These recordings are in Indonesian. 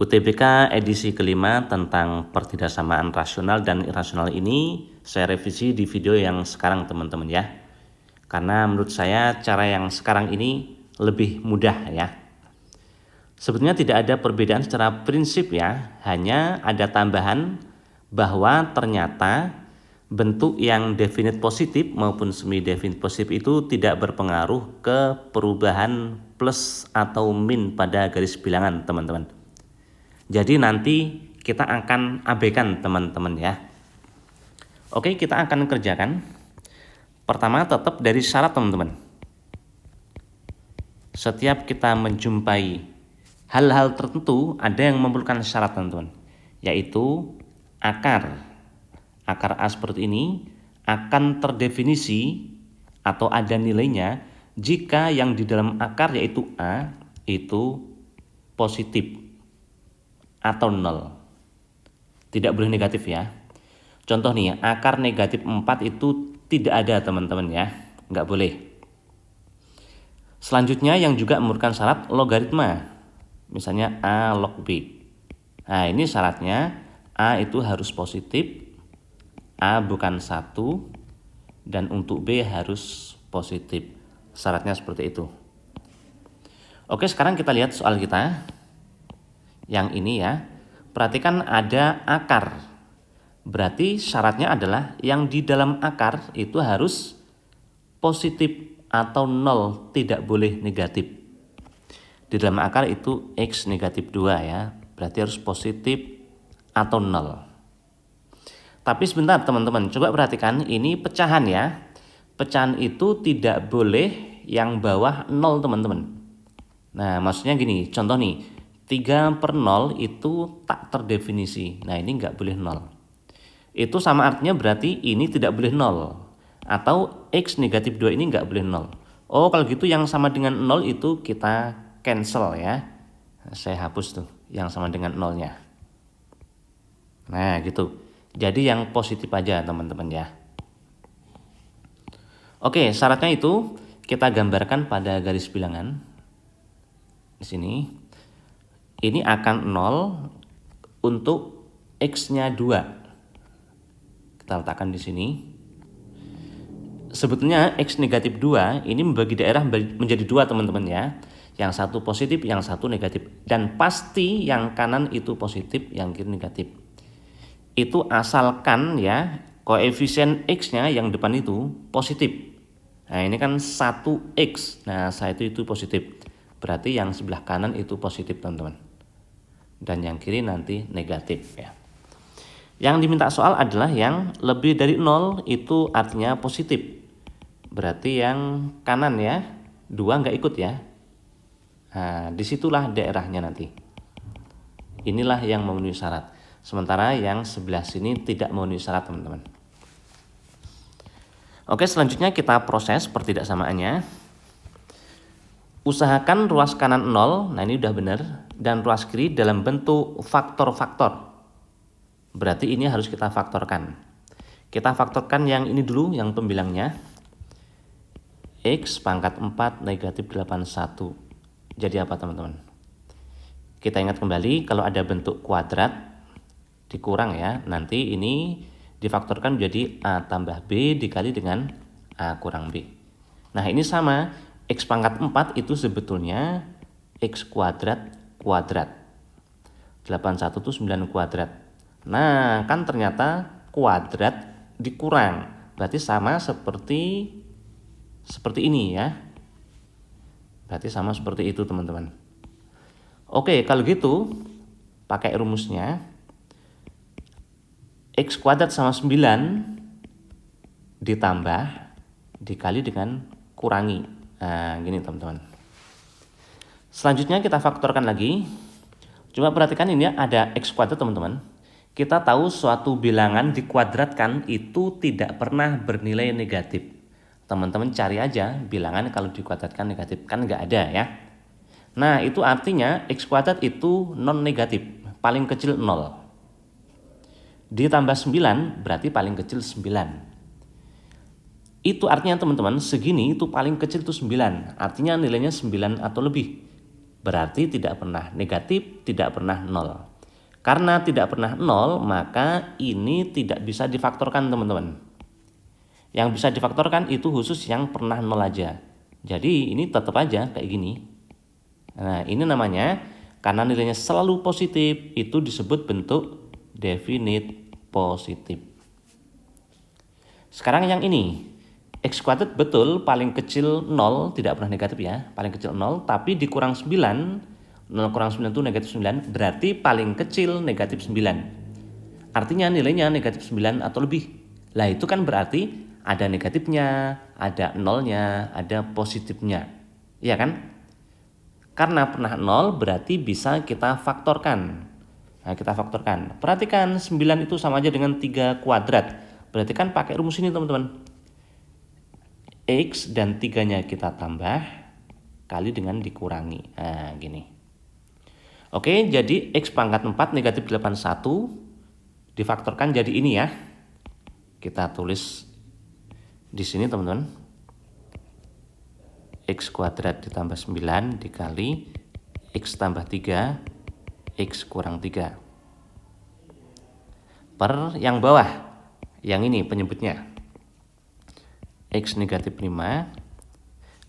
UTBK edisi kelima tentang pertidaksamaan rasional dan irasional ini saya revisi di video yang sekarang teman-teman ya. Karena menurut saya cara yang sekarang ini lebih mudah ya. Sebetulnya tidak ada perbedaan secara prinsip ya, hanya ada tambahan bahwa ternyata bentuk yang definite positif maupun semi definite positif itu tidak berpengaruh ke perubahan plus atau min pada garis bilangan teman-teman. Jadi nanti kita akan abaikan teman-teman ya. Oke, kita akan kerjakan. Pertama tetap dari syarat teman-teman. Setiap kita menjumpai hal-hal tertentu ada yang memerlukan syarat teman-teman. Yaitu akar A seperti ini akan terdefinisi atau ada nilainya jika yang di dalam akar yaitu A itu positif atau 0. Tidak boleh negatif ya. Contoh nih, akar negatif 4 itu tidak ada teman-teman ya. Nggak boleh. Selanjutnya yang juga memerlukan syarat logaritma. Misalnya A log B. Nah ini syaratnya A itu harus positif, A bukan 1, dan untuk B harus positif. Syaratnya seperti itu. Oke, sekarang kita lihat soal kita. Yang ini ya, perhatikan ada akar. Berarti syaratnya adalah yang di dalam akar itu harus positif atau 0, tidak boleh negatif. Di dalam akar itu X negatif 2 ya, berarti harus positif atau 0. Tapi sebentar teman-teman, coba perhatikan ini pecahan ya. Pecahan itu tidak boleh yang bawah 0 teman-teman. Nah maksudnya gini, contoh nih. 3/0 itu tak terdefinisi. Nah ini nggak boleh 0. Itu sama artinya berarti ini tidak boleh 0. Atau X negatif 2 ini nggak boleh 0. Oh kalau gitu yang sama dengan 0 itu kita cancel ya. Saya hapus tuh yang sama dengan 0-nya. Nah gitu. Jadi yang positif aja teman-teman ya. Oke, syaratnya itu kita gambarkan pada garis bilangan. Di sini. Ini akan 0 untuk X-nya 2. Kita letakkan di sini. Sebetulnya X negatif 2 ini membagi daerah menjadi 2 teman-teman ya. Yang satu positif, yang satu negatif. Dan pasti yang kanan itu positif, yang kiri negatif. Itu asalkan ya koefisien X-nya yang depan itu positif. Nah ini kan 1X. Nah 1 itu positif. Berarti yang sebelah kanan itu positif teman-teman. Dan yang kiri nanti negatif ya. Yang diminta soal adalah yang lebih dari 0 itu artinya positif. Berarti yang kanan ya, 2 nggak ikut ya. Nah disitulah daerahnya nanti. Inilah yang memenuhi syarat. Sementara yang sebelah sini tidak memenuhi syarat teman-teman. Oke, selanjutnya kita proses pertidaksamaannya. Usahakan ruas kanan 0, nah ini udah benar, dan ruas kiri dalam bentuk faktor-faktor. Berarti ini harus kita faktorkan. Kita faktorkan yang ini dulu, yang pembilangnya. X pangkat 4 negatif 81. Jadi apa teman-teman? Kita ingat kembali, kalau ada bentuk kuadrat, dikurang ya, nanti ini difaktorkan menjadi A tambah B dikali dengan A kurang B. Nah ini sama. X pangkat 4 itu sebetulnya X kuadrat kuadrat. 81 itu 9 kuadrat. Nah kan ternyata kuadrat dikurang. Berarti sama seperti ini ya. Berarti sama seperti itu teman-teman. Oke kalau gitu pakai rumusnya. X kuadrat sama 9 ditambah dikali dengan kurangi. Nah gini teman-teman. Selanjutnya kita faktorkan lagi. Coba perhatikan ini ya, ada X kuadrat teman-teman. Kita tahu suatu bilangan dikuadratkan itu tidak pernah bernilai negatif. Teman-teman cari aja bilangan kalau dikuadratkan negatif. Kan nggak ada ya. Nah itu artinya X kuadrat itu non negatif. Paling kecil 0. Ditambah 9 berarti paling kecil 9. Itu artinya teman-teman segini itu paling kecil itu 9. Artinya nilainya 9 atau lebih. Berarti tidak pernah negatif, tidak pernah nol. Karena tidak pernah nol, maka ini tidak bisa difaktorkan teman-teman. Yang bisa difaktorkan itu khusus yang pernah nol aja. Jadi ini tetap aja kayak gini. Nah ini namanya, karena nilainya selalu positif, itu disebut bentuk definite positif. Sekarang yang ini, X kuadrat betul paling kecil 0, tidak pernah negatif ya, paling kecil 0, tapi dikurang 9, 0 kurang 9 itu negatif 9, berarti paling kecil negatif 9. Artinya nilainya negatif 9 atau lebih. Lah itu kan berarti ada negatifnya, ada nolnya, ada positifnya. Iya kan? Karena pernah 0 berarti bisa kita faktorkan. Nah, kita faktorkan. Perhatikan 9 itu sama aja dengan 3 kuadrat. Berarti kan pakai rumus ini teman-teman. X dan 3-nya kita tambah kali dengan dikurangi. Nah, gini. Oke, jadi X pangkat 4 negatif 81 difaktorkan jadi ini ya. Kita tulis di sini teman-teman. X kuadrat ditambah 9 dikali X tambah 3, X kurang 3. Per yang bawah. Yang ini penyebutnya. X negatif 5.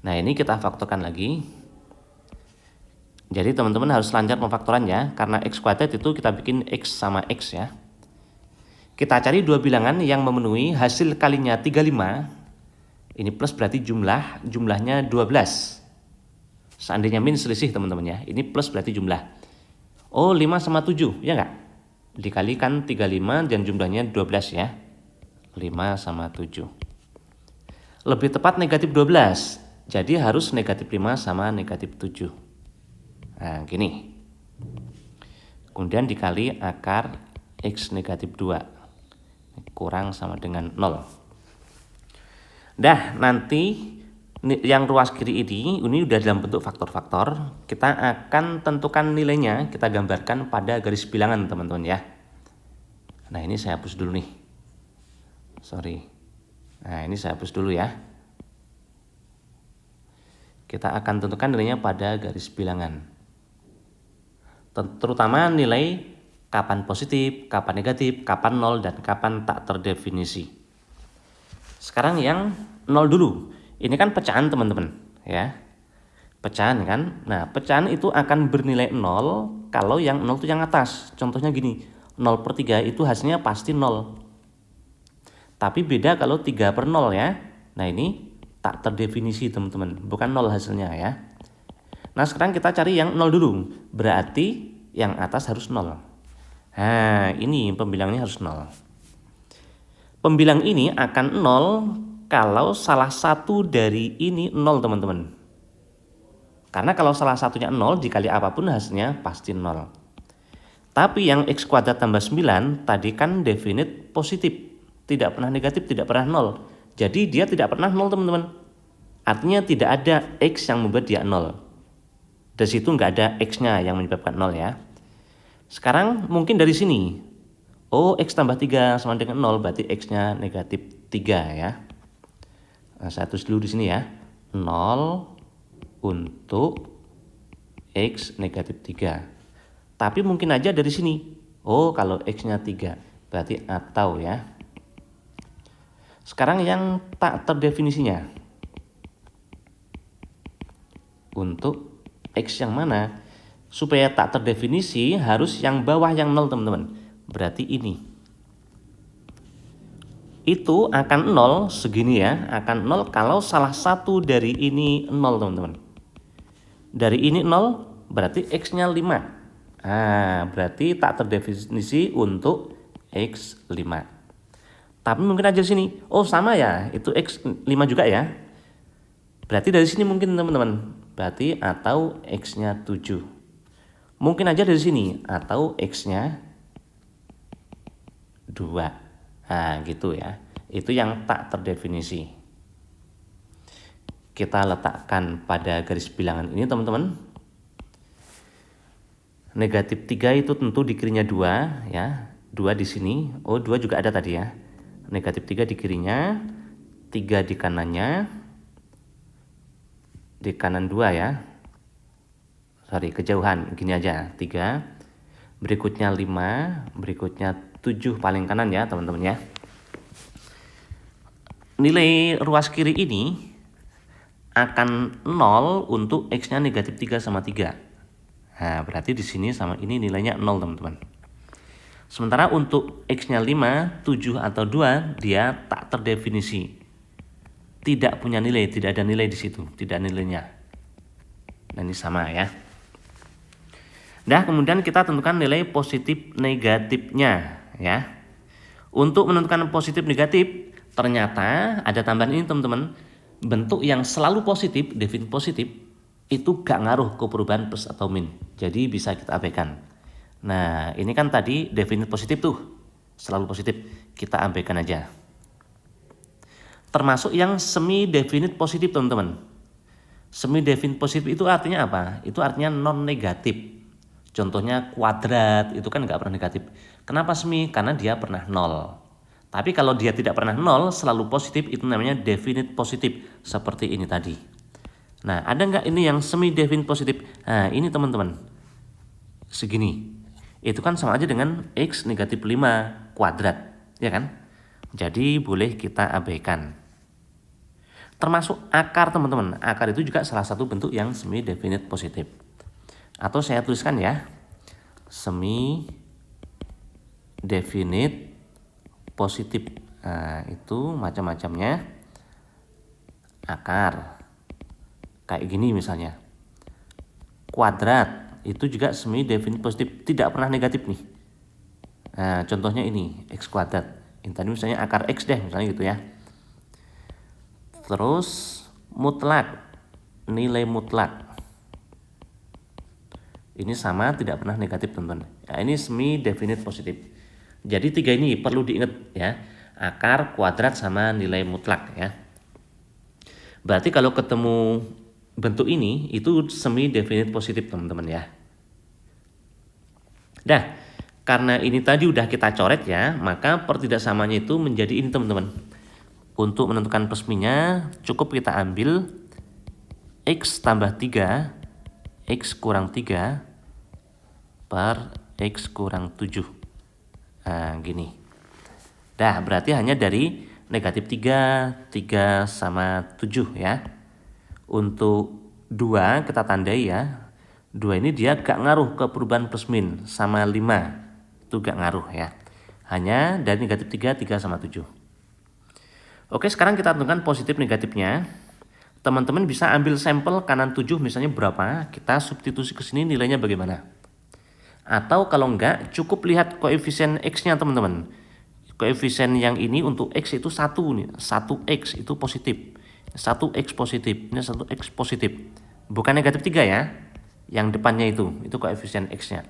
Nah ini kita faktorkan lagi. Jadi teman-teman harus lancar pemfaktorannya. Karena X kuadrat itu kita bikin X sama X ya. Kita cari dua bilangan yang memenuhi hasil kalinya 35. Ini plus berarti jumlahnya 12. Seandainya min selisih teman-teman ya. Ini plus berarti jumlah. Oh 5 sama 7 ya enggak? Dikalikan 35 dan jumlahnya 12 ya. 5 sama 7. Lebih tepat negatif 12. Jadi harus negatif 5 sama negatif 7. Nah gini. Kemudian dikali akar X negatif 2. Kurang sama dengan 0. Dah nanti yang ruas kiri ini udah dalam bentuk faktor-faktor. Kita akan tentukan nilainya. Kita gambarkan pada garis bilangan teman-teman ya. Nah ini saya hapus dulu nih. Sorry. Nah ini saya hapus dulu ya. Kita akan tentukan nilainya pada garis bilangan. Terutama nilai kapan positif, kapan negatif, kapan nol, dan kapan tak terdefinisi. Sekarang yang nol dulu. Ini kan pecahan teman-teman ya. Pecahan kan. Nah pecahan itu akan bernilai 0 kalau yang 0 itu yang atas. Contohnya gini. 0/3 itu hasilnya pasti 0. Tapi beda kalau 3/0 ya. Nah ini tak terdefinisi teman-teman. Bukan 0 hasilnya ya. Nah sekarang kita cari yang 0 dulu. Berarti yang atas harus 0. Nah ini pembilangnya harus 0. Pembilang ini akan 0 kalau salah satu dari ini 0 teman-teman. Karena kalau salah satunya 0 dikali apapun hasilnya pasti 0. Tapi yang X kuadrat tambah 9 tadi kan definite positif. Tidak pernah negatif, tidak pernah 0. Jadi dia tidak pernah 0 teman-teman. Artinya tidak ada X yang membuat dia 0. Dari situ nggak ada X-nya yang menyebabkan 0 ya. Sekarang mungkin dari sini. Oh X tambah 3 sama dengan 0 berarti X-nya negatif 3 ya. Nah, saya tulis dulu di sini ya. 0 untuk X negatif 3. Tapi mungkin aja dari sini. Oh kalau X-nya 3 berarti atau ya. Sekarang yang tak terdefinisinya. Untuk X yang mana? Supaya tak terdefinisi harus yang bawah yang 0 teman-teman. Berarti ini. Itu akan 0 segini ya. Akan 0 kalau salah satu dari ini 0 teman-teman. Dari ini 0 berarti X-nya 5. Nah berarti tak terdefinisi untuk X 5. Tapi mungkin aja di sini. Oh sama ya, itu X 5 juga ya. Berarti dari sini mungkin teman-teman. Berarti atau X-nya 7. Mungkin aja dari sini. Atau X-nya 2. Nah gitu ya. Itu yang tak terdefinisi. Kita letakkan pada garis bilangan ini teman-teman. Negatif 3 itu tentu di kirinya 2 ya. 2 di sini. Oh 2 juga ada tadi ya. Negatif 3 di kirinya, 3 di kanannya, di kanan 2 ya. kejauhan, gini aja, 3, berikutnya 5, berikutnya 7 paling kanan ya teman-teman ya. Nilai ruas kiri ini akan 0 untuk X-nya negatif 3 sama 3. Nah, berarti di sini sama ini nilainya 0 teman-teman. Sementara untuk X-nya 5, 7 atau 2 dia tak terdefinisi. Tidak punya nilai, tidak ada nilai di situ, tidak nilainya. Nah, ini sama ya. Nah, kemudian kita tentukan nilai positif negatifnya ya. Untuk menentukan positif negatif, ternyata ada tambahan ini teman-teman. Bentuk yang selalu positif, definit positif, itu gak ngaruh ke perubahan plus atau min. Jadi bisa kita abaikan. Nah, ini kan tadi definit positif tuh, selalu positif, kita abaikan aja. Termasuk yang semi definit positif teman-teman. Semi definit positif itu artinya apa? Itu artinya non negatif. Contohnya kuadrat itu kan nggak pernah negatif. Kenapa semi? Karena dia pernah 0. Tapi kalau dia tidak pernah 0, selalu positif, itu namanya definit positif. Seperti ini tadi. Nah, ada nggak ini yang semi definit positif? Nah, ini teman-teman. Segini. Itu kan sama aja dengan X negatif 5 kuadrat. Ya kan? Jadi boleh kita abaikan. Termasuk akar teman-teman. Akar itu juga salah satu bentuk yang semi definit positif. Atau saya tuliskan ya, semi definit positif. Nah, itu macam-macamnya. Akar kayak gini misalnya. Kuadrat itu juga semi definit positif, tidak pernah negatif nih. Nah, contohnya ini X kuadrat. Ini tadi misalnya akar X deh misalnya gitu ya. Terus mutlak, nilai mutlak. Ini sama, tidak pernah negatif teman-teman. Nah, ini semi definit positif. Jadi 3 ini perlu diingat ya. Akar, kuadrat, sama nilai mutlak ya. Berarti kalau ketemu bentuk ini, itu semi definit positif teman-teman ya. Nah, karena ini tadi udah kita coret ya, maka pertidaksamanya itu menjadi ini teman-teman. Untuk menentukan plus minnya, cukup kita ambil X tambah 3, X kurang 3 per X kurang 7. Nah, gini. Dah, berarti hanya dari negatif 3, 3 sama 7 ya. Untuk 2 kita tandai ya. 2 ini dia gak ngaruh ke perubahan plus min sama 5. Itu gak ngaruh ya. Hanya dari negatif 3, 3 sama 7. Oke, sekarang kita tentukan positif negatifnya. Teman-teman bisa ambil sampel kanan 7 misalnya berapa, kita substitusi ke sini nilainya bagaimana. Atau kalau enggak, cukup lihat koefisien X-nya teman-teman. Koefisien yang ini untuk X itu 1 nih, 1X itu positif. 1X positif, ini 1X positif. Bukan negatif 3 ya. Yang depannya itu koefisien X-nya.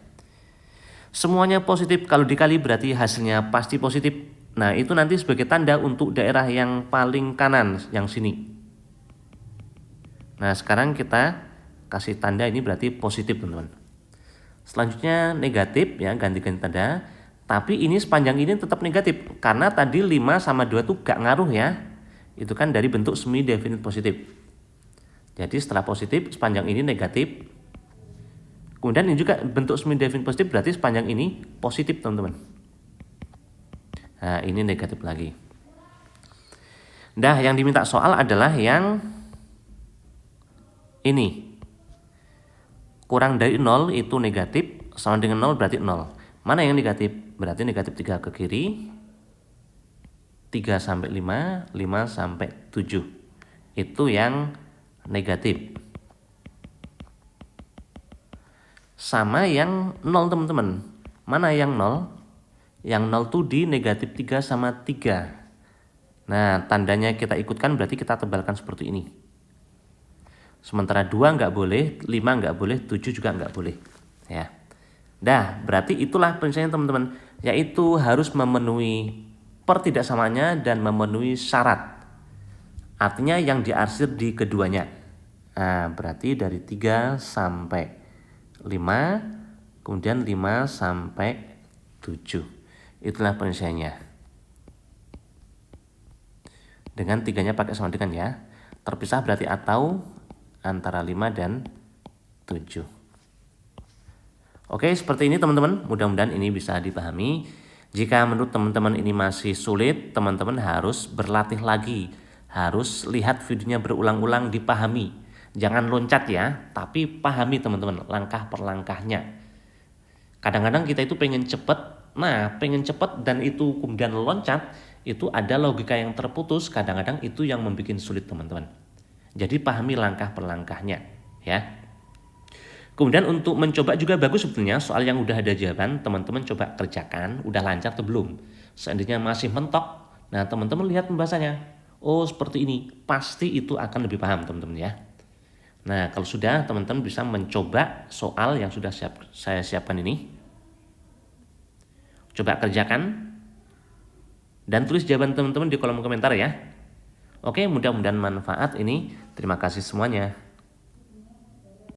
Semuanya positif, kalau dikali berarti hasilnya pasti positif. Nah, itu nanti sebagai tanda untuk daerah yang paling kanan, yang sini. Nah, sekarang kita kasih tanda ini berarti positif teman-teman. Selanjutnya negatif ya, ganti-ganti tanda. Tapi ini sepanjang ini tetap negatif. Karena tadi 5 sama 2 tuh gak ngaruh ya. Itu kan dari bentuk semi definit positif. Jadi setelah positif, sepanjang ini negatif. Kemudian ini juga bentuk semi definit positif, berarti sepanjang ini positif teman-teman. Nah, ini negatif lagi. Nah, yang diminta soal adalah yang ini. Kurang dari 0 itu negatif, sama dengan 0 berarti 0. Mana yang negatif? Berarti negatif 3 ke kiri, 3 sampai 5, 5 sampai 7. Itu yang negatif. Sama yang 0 teman-teman. Mana yang 0? Yang 0 tuh di negatif 3 sama 3. Nah, tandanya kita ikutkan berarti kita tebalkan seperti ini. Sementara 2 nggak boleh, 5 nggak boleh, 7 juga nggak boleh. Ya. Nah, berarti itulah prinsipnya teman-teman. Yaitu harus memenuhi pertidaksamaannya dan memenuhi syarat. Artinya yang diarsir di keduanya. Nah, berarti dari 3 sampai 5, kemudian 5 sampai 7. Itulah penyelesaiannya. Dengan 3-nya pakai sama dengan ya. Terpisah berarti atau antara 5 dan 7. Oke, seperti ini teman-teman. Mudah-mudahan ini bisa dipahami. Jika menurut teman-teman ini masih sulit, teman-teman harus berlatih lagi. Harus lihat videonya berulang-ulang, dipahami. Jangan loncat ya, tapi pahami teman-teman langkah per langkahnya. Kadang-kadang kita itu pengen cepet, pengen cepet dan itu kemudian loncat, itu ada logika yang terputus, kadang-kadang itu yang membuat sulit teman-teman. Jadi pahami langkah per langkahnya ya. Kemudian untuk mencoba juga bagus sebetulnya, soal yang udah ada jawaban, teman-teman coba kerjakan, udah lancar atau belum. Seandainya masih mentok, nah teman-teman lihat pembahasannya. Oh seperti ini, pasti itu akan lebih paham teman-teman ya. Nah kalau sudah, teman-teman bisa mencoba soal yang sudah saya siapkan ini. Coba kerjakan, dan tulis jawaban teman-teman di kolom komentar ya. Oke, mudah-mudahan manfaat ini. Terima kasih semuanya.